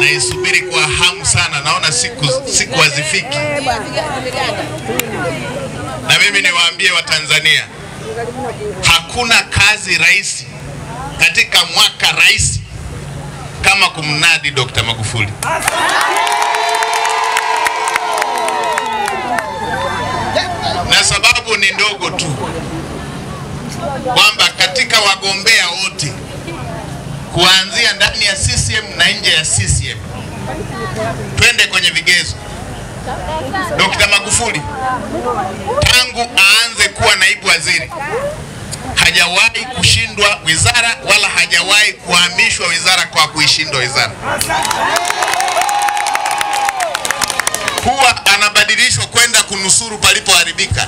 naisubiri kwa hamu sana, naona siku hazifiki. Na mimi niwaambie Watanzania, hakuna kazi rahisi katika mwaka rais kama kumnadi Dr. Magufuli. Na sababu ni ndogo tu, kwamba katika wagombea wote kuanzia ndani ya CCM na nje ya CCM, twende kwenye vigezo. Dr. Magufuli tangu aanze kuwa naibu waziri hajawahi kushindwa wizara wala hajawahi kuhamishwa wizara kwa kuishindwa wizara. Huwa anabadilishwa kwenda kunusuru palipoharibika,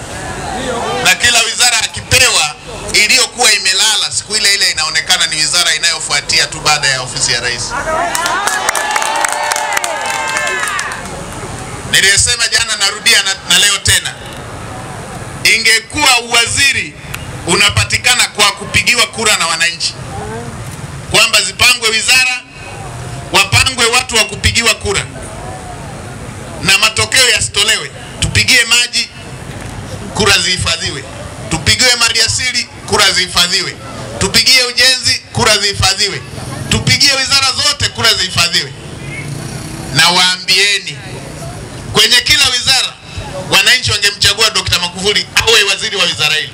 na kila wizara akipewa iliyokuwa imelala siku ile ile inaonekana ni wizara inayofuatia tu baada ya ofisi ya rais. Nilisema jana, narudia na leo tena, ingekuwa uwaziri unapatikana kwa kupigiwa kura na wananchi, kwamba zipangwe wizara, wapangwe watu wa kupigiwa kura na matokeo yasitolewe, tupigie maji, kura zihifadhiwe, tupigie maliasili, kura zihifadhiwe, tupigie ujenzi, kura zihifadhiwe, tupigie wizara zote, kura zihifadhiwe. Na waambieni, kwenye kila wizara wananchi wangemchagua Dr. Magufuli awe waziri wa wizara hili.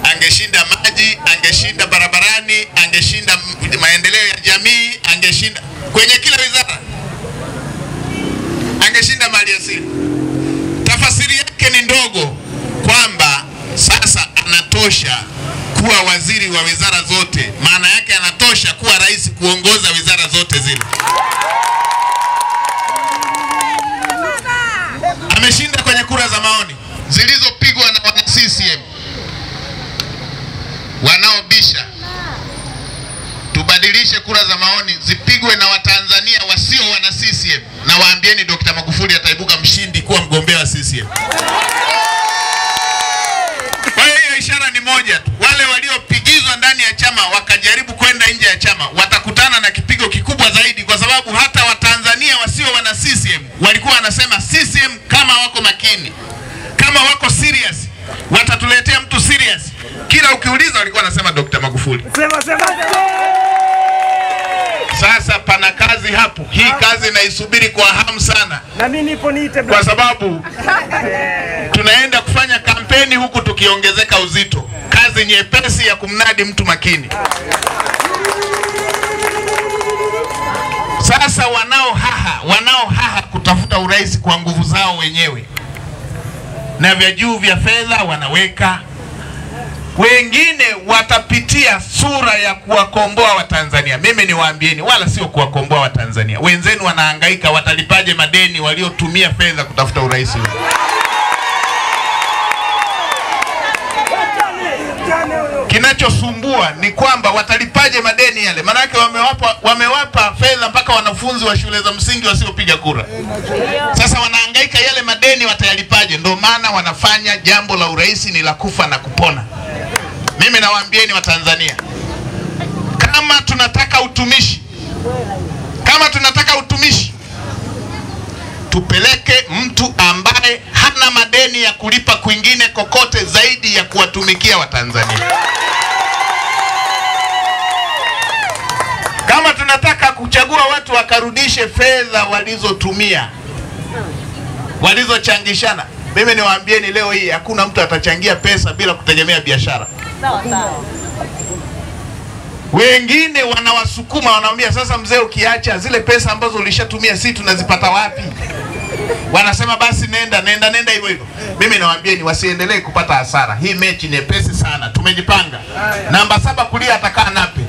Angeshinda maji, angeshinda barabarani, angeshinda maendeleo ya jamii, angeshinda kwenye kila wizara, angeshinda maliasili. Tafasiri yake ni ndogo, kwamba sasa anatosha kuwa waziri wa wizara zote. Maana yake anatosha kuwa rais kuongoza wizara zote zile. Ameshinda kwenye kura za maoni zilizopigwa na wana CCM wanaobisha. Tubadilishe kura za maoni zipigwe na Watanzania wasio wana CCM, na waambieni Dr. Magufuli ataibuka mshindi kuwa mgombea wa CCM. Kwa hiyo ishara ni moja tu, wale waliopigizwa ndani ya chama wakajaribu kwenda nje ya chama watakutana na kipigo kikubwa zaidi, kwa sababu hata Watanzania wasio wana CCM walikuwa wanasema CCM kama wako makini, kama wako serious, watatuletea mtu serious. Kila ukiuliza walikuwa wanasema Dr. Magufuli. Sasa pana kazi hapo. Hii kazi naisubiri kwa hamu sana. Na mimi nipo niite, kwa sababu tunaenda kufanya kampeni huku tukiongezeka uzito. Kazi nyepesi ya kumnadi mtu makini. Sasa wanaohaha kutafuta urais kwa nguvu zao wenyewe, na vya juu vya fedha wanaweka. Wengine watapitia sura ya kuwakomboa Watanzania. Mimi niwaambieni, wala sio kuwakomboa Watanzania. Wenzenu wanahangaika, watalipaje madeni waliotumia fedha kutafuta urais? Kinachosumbua ni kwamba watalipaje madeni yale. Manake wamewapa fedha mpaka wanafunzi wa shule za msingi wasiopiga kura. Sasa wanahangaika, yale madeni watayalipaje? Ndio maana wanafanya jambo la urais ni la kufa na kupona. Mimi nawaambieni Watanzania, kama tunataka utumishi, tupeleke mtu ambaye hana madeni ya kulipa kwingine kokote zaidi ya kuwatumikia Watanzania. Kama tunataka kuchagua watu wakarudishe fedha walizotumia, walizochangishana, mimi niwaambieni leo hii hakuna mtu atachangia pesa bila kutegemea biashara. Wengine wanawasukuma, wanaambia sasa mzee, ukiacha zile pesa ambazo ulishatumia sisi tunazipata wapi? Wanasema basi nenda hivyo hivyo. Mimi nawaambieni wasiendelee kupata hasara. Hii mechi ni pesi sana. Tumejipanga. Namba 7 kulia atakaa Nape,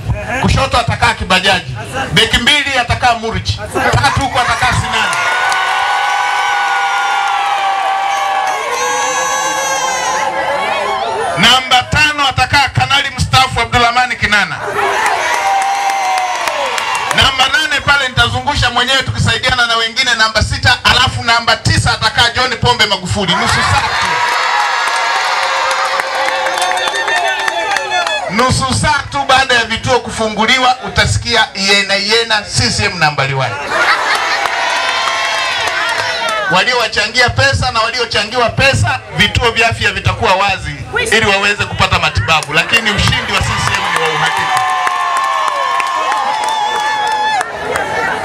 kushoto atakaa Kibajaji, beki 2 atakaa Murichi, 3 huko atakaa Sinani. Namba 5 atakaa Kanali mstaafu Abdulrahman Kinana. Namba 8 pale nitazungusha mwenyewe tukisaidiana na wengine. Namba 6, alafu namba 9 atakaa John Pombe Magufuli, nusu saa. nusu saa tu baada ya vituo kufunguliwa utasikia yena CCM nambari 1. Waliowachangia pesa na waliochangiwa pesa, vituo vya afya vitakuwa wazi ili waweze kupata matibabu, lakini ushindi wa CCM ni wa uhakika.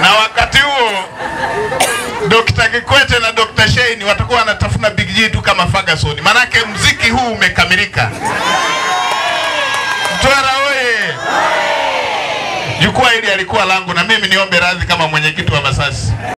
Na wakati huo Dr. Kikwete na Dr. Shein watakuwa wanatafuna Big G tu kama Ferguson. Manake mziki huu umekamilika. Mtwara oye! Jukwaa hili alikuwa langu na mimi niombe radhi kama mwenyekiti wa Masasi.